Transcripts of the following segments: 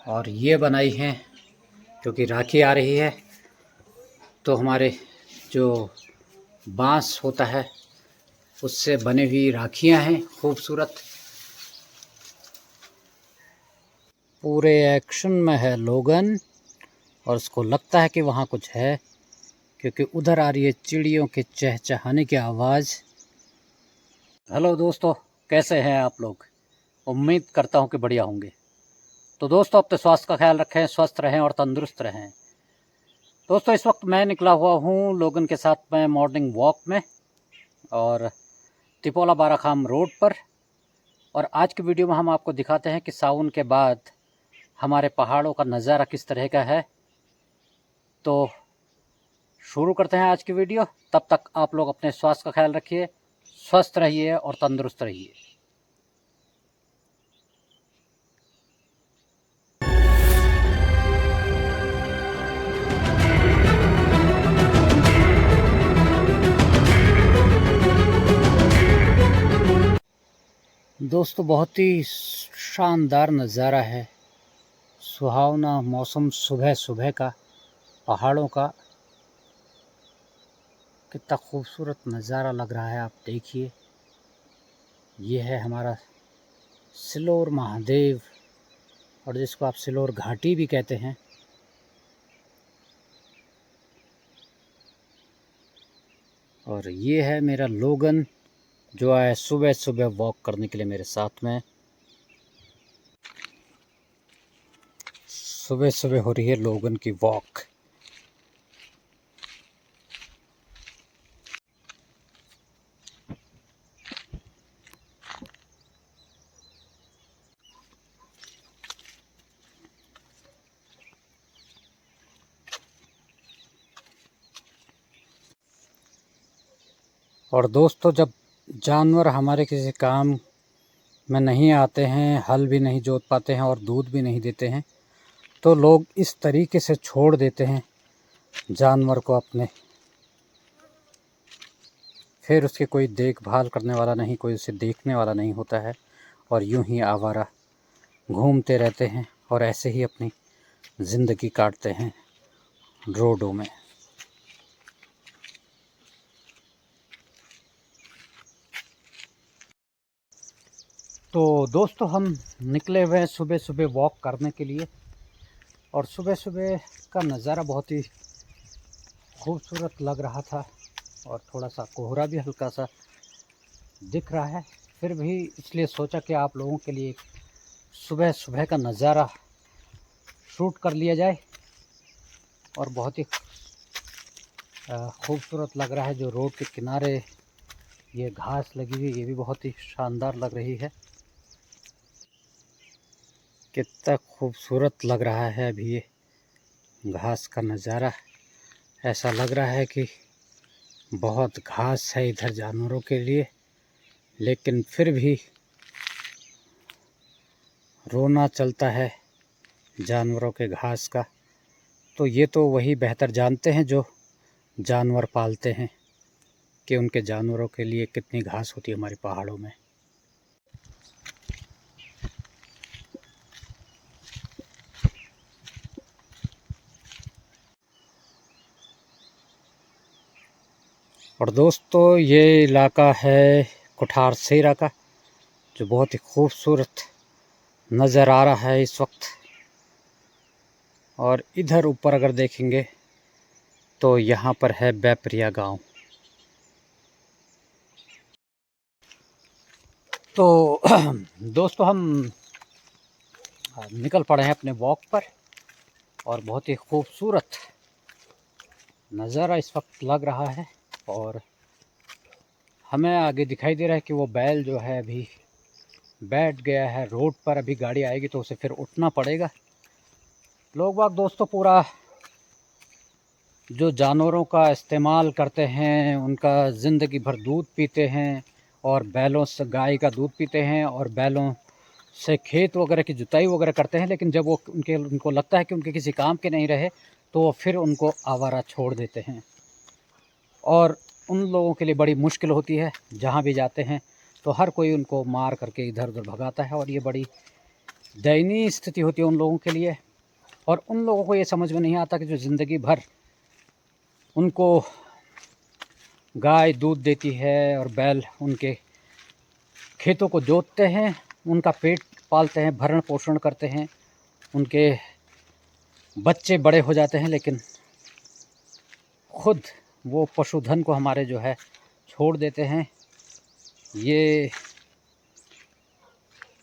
और ये बनाई हैं क्योंकि राखी आ रही है तो हमारे जो बांस होता है उससे बनी हुई राखियां हैं खूबसूरत। पूरे एक्शन में है लोगन और उसको लगता है कि वहाँ कुछ है क्योंकि उधर आ रही है चिड़ियों के चहचहाने की आवाज़। हेलो दोस्तों, कैसे हैं आप लोग? उम्मीद करता हूँ कि बढ़िया होंगे। तो दोस्तों, अपने स्वास्थ्य का ख्याल रखें, स्वस्थ रहें और तंदुरुस्त रहें। दोस्तों, इस वक्त मैं निकला हुआ हूँ लोगन के साथ में मॉर्निंग वॉक में और तिपोला बाराखाम रोड पर। और आज की वीडियो में हम आपको दिखाते हैं कि सावन के बाद हमारे पहाड़ों का नज़ारा किस तरह का है। तो शुरू करते हैं आज की वीडियो। तब तक आप लोग अपने स्वास्थ्य का ख्याल रखिए, स्वस्थ रहिए और तंदुरुस्त रहिए। दोस्तों, बहुत ही शानदार नज़ारा है, सुहावना मौसम सुबह सुबह का पहाड़ों का। कितना खूबसूरत नज़ारा लग रहा है, आप देखिए। ये है हमारा सिलोर महादेव और जिसको आप सिलोर घाटी भी कहते हैं। और ये है मेरा लोगन जो आया सुबह सुबह वॉक करने के लिए मेरे साथ में। सुबह सुबह हो रही है लोगन की वॉक। और दोस्तों, जब जानवर हमारे किसी काम में नहीं आते हैं, हल भी नहीं जोत पाते हैं और दूध भी नहीं देते हैं, तो लोग इस तरीके से छोड़ देते हैं जानवर को अपने। फिर उसकी कोई देखभाल करने वाला नहीं, कोई उसे देखने वाला नहीं होता है और यूं ही आवारा घूमते रहते हैं और ऐसे ही अपनी ज़िंदगी काटते हैं रोडों में। तो दोस्तों, हम निकले हुए हैं सुबह सुबह वॉक करने के लिए और सुबह सुबह का नज़ारा बहुत ही खूबसूरत लग रहा था और थोड़ा सा कोहरा भी हल्का सा दिख रहा है। फिर भी इसलिए सोचा कि आप लोगों के लिए सुबह सुबह का नज़ारा शूट कर लिया जाए। और बहुत ही खूबसूरत लग रहा है, जो रोड के किनारे ये घास लगी हुई, ये भी बहुत ही शानदार लग रही है। कितना खूबसूरत लग रहा है अभी ये घास का नज़ारा। ऐसा लग रहा है कि बहुत घास है इधर जानवरों के लिए, लेकिन फिर भी रोना चलता है जानवरों के घास का। तो ये तो वही बेहतर जानते हैं जो जानवर पालते हैं कि उनके जानवरों के लिए कितनी घास होती है हमारे पहाड़ों में। और दोस्तों, ये इलाका है कुठारसेरा का, जो बहुत ही खूबसूरत नज़र आ रहा है इस वक्त। और इधर ऊपर अगर देखेंगे तो यहाँ पर है बैपरिया गांव। तो दोस्तों, हम निकल पड़े हैं अपने वॉक पर और बहुत ही खूबसूरत नज़ारा इस वक्त लग रहा है। और हमें आगे दिखाई दे रहा है कि वो बैल जो है अभी बैठ गया है रोड पर। अभी गाड़ी आएगी तो उसे फिर उठना पड़ेगा। लोग बाग दोस्तों पूरा जो जानवरों का इस्तेमाल करते हैं, उनका ज़िंदगी भर दूध पीते हैं और बैलों से गाय का दूध पीते हैं और बैलों से खेत वगैरह की जुताई वगैरह करते हैं। लेकिन जब वो उनको लगता है कि उनके किसी काम के नहीं रहे तो वो फिर उनको आवारा छोड़ देते हैं। और उन लोगों के लिए बड़ी मुश्किल होती है, जहाँ भी जाते हैं तो हर कोई उनको मार करके इधर उधर भगाता है। और ये बड़ी दयनीय स्थिति होती है उन लोगों के लिए। और उन लोगों को ये समझ में नहीं आता कि जो ज़िंदगी भर उनको गाय दूध देती है और बैल उनके खेतों को जोतते हैं, उनका पेट पालते हैं, भरण पोषण करते हैं, उनके बच्चे बड़े हो जाते हैं, लेकिन खुद वो पशुधन को हमारे जो है छोड़ देते हैं। ये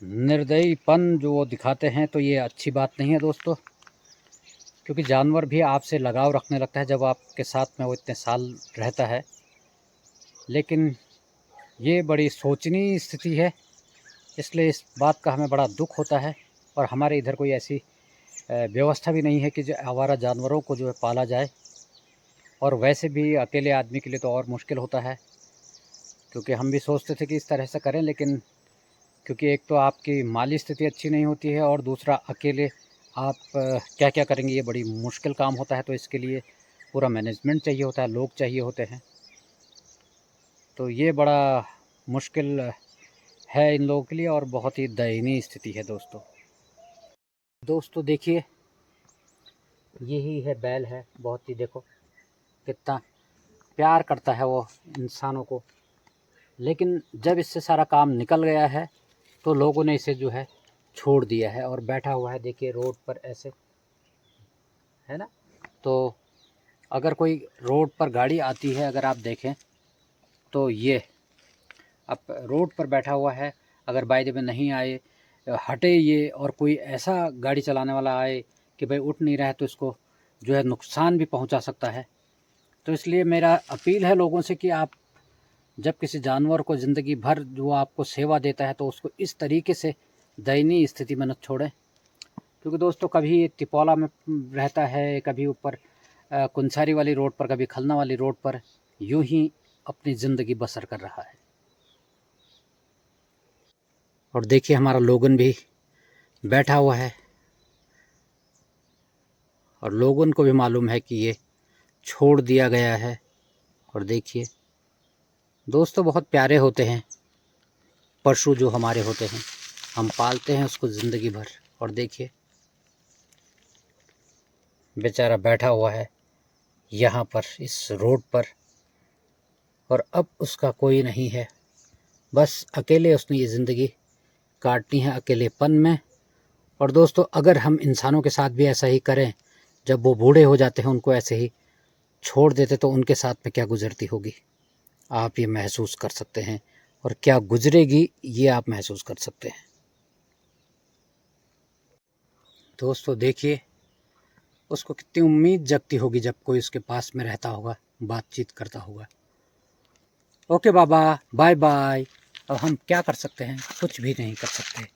निर्दयीपन जो वो दिखाते हैं, तो ये अच्छी बात नहीं है दोस्तों, क्योंकि जानवर भी आपसे लगाव रखने लगता है जब आपके साथ में वो इतने साल रहता है। लेकिन ये बड़ी शोचनीय स्थिति है, इसलिए इस बात का हमें बड़ा दुख होता है। और हमारे इधर कोई ऐसी व्यवस्था भी नहीं है कि जो आवारा जानवरों को जो है पाला जाए। और वैसे भी अकेले आदमी के लिए तो और मुश्किल होता है, क्योंकि हम भी सोचते थे कि इस तरह से करें, लेकिन क्योंकि एक तो आपकी माली स्थिति अच्छी नहीं होती है और दूसरा अकेले आप क्या क्या करेंगे, ये बड़ी मुश्किल काम होता है। तो इसके लिए पूरा मैनेजमेंट चाहिए होता है, लोग चाहिए होते हैं। तो ये बड़ा मुश्किल है इन लोगों के लिए और बहुत ही दयनीय स्थिति है दोस्तों। दोस्तों देखिए, यही है बैल है, बहुत ही देखो कितना प्यार करता है वो इंसानों को। लेकिन जब इससे सारा काम निकल गया है तो लोगों ने इसे जो है छोड़ दिया है और बैठा हुआ है, देखिए रोड पर ऐसे, है ना। तो अगर कोई रोड पर गाड़ी आती है, अगर आप देखें तो ये अब रोड पर बैठा हुआ है, अगर बाय द वे नहीं आए, हटे ये, और कोई ऐसा गाड़ी चलाने वाला आए कि भाई उठ नहीं रहा है, तो इसको जो है नुकसान भी पहुंचा सकता है। तो इसलिए मेरा अपील है लोगों से कि आप जब किसी जानवर को ज़िंदगी भर जो आपको सेवा देता है, तो उसको इस तरीके से दयनीय स्थिति में न छोड़ें। क्योंकि दोस्तों कभी तिपौला में रहता है, कभी ऊपर कुंसारी वाली रोड पर, कभी खलना वाली रोड पर, यूं ही अपनी ज़िंदगी बसर कर रहा है। और देखिए हमारा लोगन भी बैठा हुआ है, और लोगन को भी मालूम है कि ये छोड़ दिया गया है। और देखिए दोस्तों, बहुत प्यारे होते हैं पशु जो हमारे होते हैं, हम पालते हैं उसको ज़िंदगी भर। और देखिए बेचारा बैठा हुआ है यहाँ पर इस रोड पर, और अब उसका कोई नहीं है, बस अकेले उसने ये ज़िंदगी काटनी है, अकेलेपन में। और दोस्तों अगर हम इंसानों के साथ भी ऐसा ही करें, जब वो बूढ़े हो जाते हैं उनको ऐसे ही छोड़ देते, तो उनके साथ में क्या गुजरती होगी आप ये महसूस कर सकते हैं, और क्या गुजरेगी ये आप महसूस कर सकते हैं। दोस्तों देखिए उसको कितनी उम्मीद जगती होगी जब कोई उसके पास में रहता होगा, बातचीत करता होगा। ओके बाबा, बाय बाय। अब हम क्या कर सकते हैं, कुछ भी नहीं कर सकते।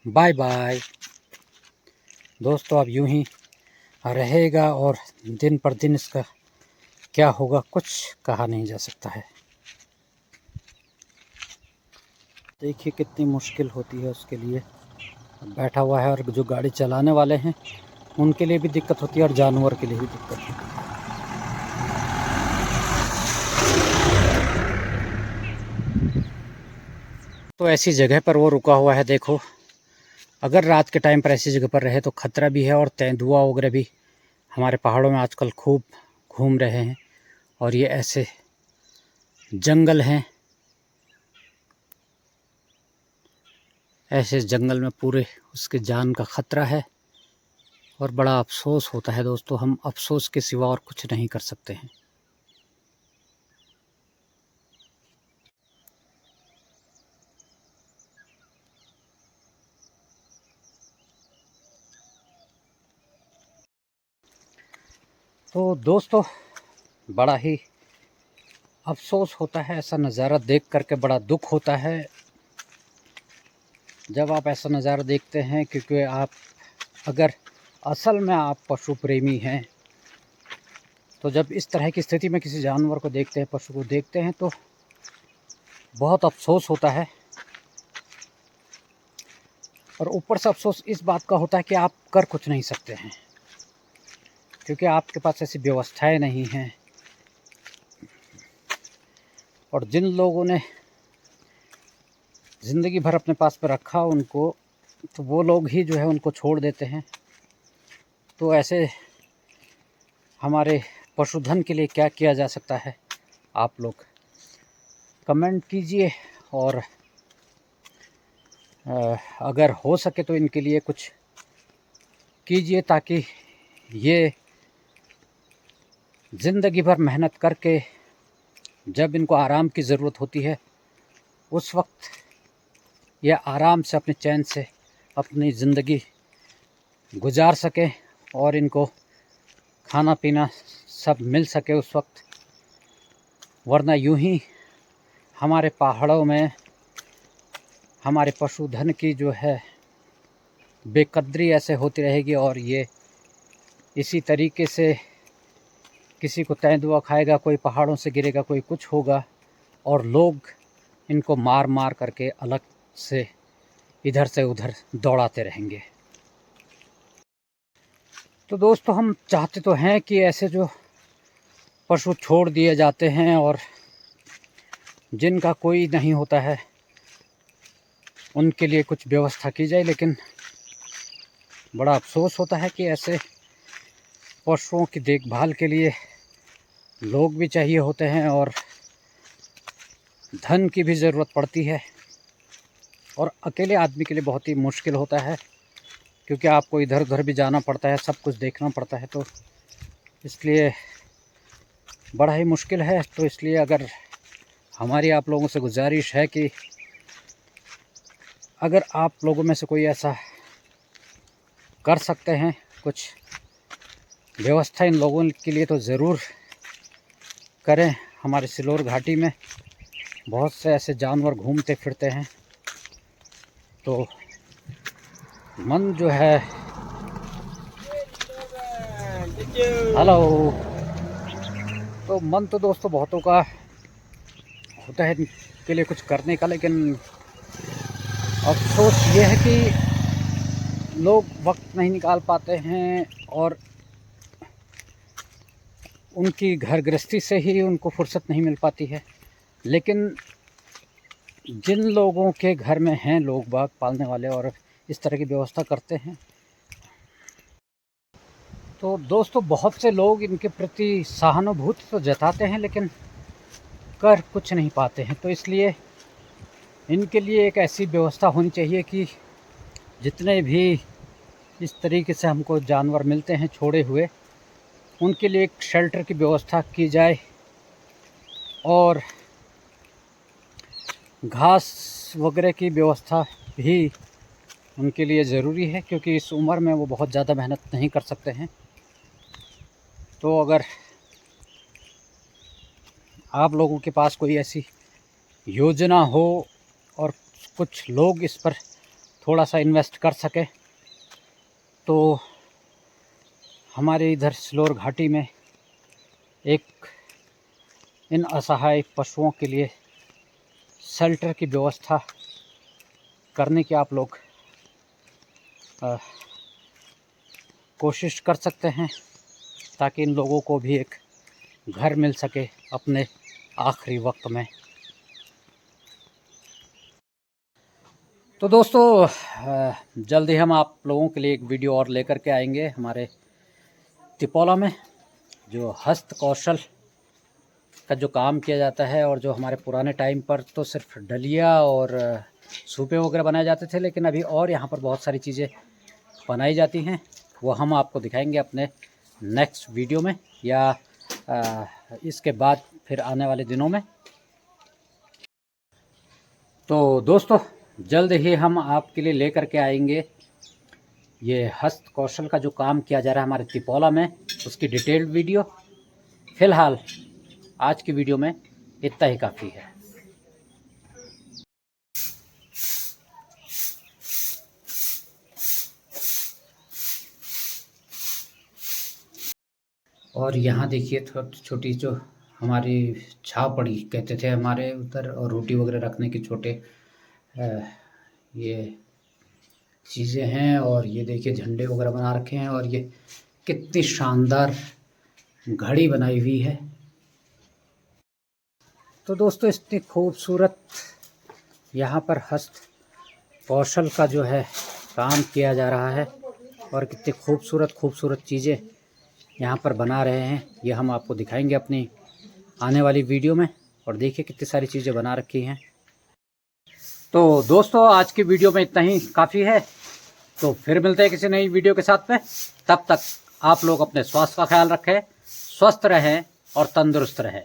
बाय बाय दोस्तों, अब यूं ही रहेगा और दिन पर दिन इसका क्या होगा कुछ कहा नहीं जा सकता है। देखिए कितनी मुश्किल होती है उसके लिए, बैठा हुआ है, और जो गाड़ी चलाने वाले हैं उनके लिए भी दिक्कत होती है और जानवर के लिए भी दिक्कत होती है। तो ऐसी जगह पर वो रुका हुआ है, देखो अगर रात के टाइम पर ऐसी जगह पर रहे तो खतरा भी है। और तेंदुआ वगैरह भी हमारे पहाड़ों में आजकल खूब घूम रहे हैं, और ये ऐसे जंगल हैं, ऐसे जंगल में पूरे उसके जान का ख़तरा है। और बड़ा अफसोस होता है दोस्तों, हम अफसोस के सिवा और कुछ नहीं कर सकते हैं। तो दोस्तों बड़ा ही अफसोस होता है, ऐसा नज़ारा देख करके बड़ा दुख होता है जब आप ऐसा नज़ारा देखते हैं। क्योंकि आप अगर असल में आप पशु प्रेमी हैं, तो जब इस तरह की स्थिति में किसी जानवर को देखते हैं, पशु को देखते हैं, तो बहुत अफसोस होता है। और ऊपर से अफसोस इस बात का होता है कि आप कर कुछ नहीं सकते हैं, क्योंकि आपके पास ऐसी व्यवस्थाएं नहीं हैं। और जिन लोगों ने ज़िंदगी भर अपने पास में रखा उनको, तो वो लोग ही जो है उनको छोड़ देते हैं। तो ऐसे हमारे पशुधन के लिए क्या किया जा सकता है, आप लोग कमेंट कीजिए। और अगर हो सके तो इनके लिए कुछ कीजिए, ताकि ये ज़िंदगी भर मेहनत करके जब इनको आराम की ज़रूरत होती है उस वक्त यह आराम से अपने चैन से अपनी ज़िंदगी गुजार सकें और इनको खाना पीना सब मिल सके उस वक्त। वरना यूं ही हमारे पहाड़ों में हमारे पशुधन की जो है बेकदरी ऐसे होती रहेगी, और ये इसी तरीके से किसी को तेंदुआ खाएगा, कोई पहाड़ों से गिरेगा, कोई कुछ होगा, और लोग इनको मार मार करके अलग से इधर से उधर दौड़ाते रहेंगे। तो दोस्तों, हम चाहते तो हैं कि ऐसे जो पशु छोड़ दिए जाते हैं और जिनका कोई नहीं होता है उनके लिए कुछ व्यवस्था की जाए, लेकिन बड़ा अफसोस होता है कि ऐसे पशुओं की देखभाल के लिए लोग भी चाहिए होते हैं और धन की भी ज़रूरत पड़ती है, और अकेले आदमी के लिए बहुत ही मुश्किल होता है, क्योंकि आपको इधर उधर भी जाना पड़ता है, सब कुछ देखना पड़ता है, तो इसलिए बड़ा ही मुश्किल है। तो इसलिए अगर हमारी आप लोगों से गुजारिश है कि अगर आप लोगों में से कोई ऐसा कर सकते हैं कुछ व्यवस्था इन लोगों के लिए, तो ज़रूर करें। हमारे सिलोर घाटी में बहुत से ऐसे जानवर घूमते फिरते हैं, तो मन जो है, हेलो, तो मन तो दोस्तों बहुतों का होता है इनके लिए कुछ करने का, लेकिन अफसोस ये है कि लोग वक्त नहीं निकाल पाते हैं और उनकी घर गृहस्थी से ही उनको फुर्सत नहीं मिल पाती है। लेकिन जिन लोगों के घर में हैं लोग बाग पालने वाले और इस तरह की व्यवस्था करते हैं, तो दोस्तों बहुत से लोग इनके प्रति सहानुभूति तो जताते हैं, लेकिन कर कुछ नहीं पाते हैं। तो इसलिए इनके लिए एक ऐसी व्यवस्था होनी चाहिए कि जितने भी इस तरीके से हमको जानवर मिलते हैं छोड़े हुए, उनके लिए एक शेल्टर की व्यवस्था की जाए, और घास वगैरह की व्यवस्था भी उनके लिए ज़रूरी है, क्योंकि इस उम्र में वो बहुत ज़्यादा मेहनत नहीं कर सकते हैं। तो अगर आप लोगों के पास कोई ऐसी योजना हो और कुछ लोग इस पर थोड़ा सा इन्वेस्ट कर सके, तो हमारे इधर सिलोर घाटी में एक इन असहाय पशुओं के लिए शेल्टर की व्यवस्था करने की आप लोग कोशिश कर सकते हैं, ताकि इन लोगों को भी एक घर मिल सके अपने आखिरी वक्त में। तो दोस्तों, जल्द ही हम आप लोगों के लिए एक वीडियो और लेकर के आएंगे हमारे तिपोला में, जो हस्त कौशल का जो काम किया जाता है, और जो हमारे पुराने टाइम पर तो सिर्फ डलिया और सूपे वगैरह बनाए जाते थे, लेकिन अभी और यहाँ पर बहुत सारी चीज़ें बनाई जाती हैं, वो हम आपको दिखाएंगे अपने नेक्स्ट वीडियो में, या इसके बाद फिर आने वाले दिनों में। तो दोस्तों, जल्द ही हम आपके लिए लेकर के आएंगे ये हस्त कौशल का जो काम किया जा रहा है हमारे तिपोला में, उसकी डिटेल्ड वीडियो। फ़िलहाल आज की वीडियो में इतना ही काफ़ी है। और यहाँ देखिए छोटी जो हमारी छाव पड़ी कहते थे हमारे उधर, और रोटी वगैरह रखने के छोटे ये चीज़ें हैं, और ये देखिए झंडे वगैरह बना रखे हैं, और ये कितनी शानदार घड़ी बनाई हुई है। तो दोस्तों, इतनी खूबसूरत यहाँ पर हस्त कौशल का जो है काम किया जा रहा है और कितनी खूबसूरत चीज़ें यहाँ पर बना रहे हैं। ये हम आपको दिखाएंगे अपनी आने वाली वीडियो में। और देखिए कितनी सारी चीज़ें बना रखी हैं। तो दोस्तों आज की वीडियो में इतना ही काफ़ी है। तो फिर मिलते हैं किसी नई वीडियो के साथ में। तब तक आप लोग अपने स्वास्थ्य का ख्याल रखें, स्वस्थ रहें और तंदुरुस्त रहें।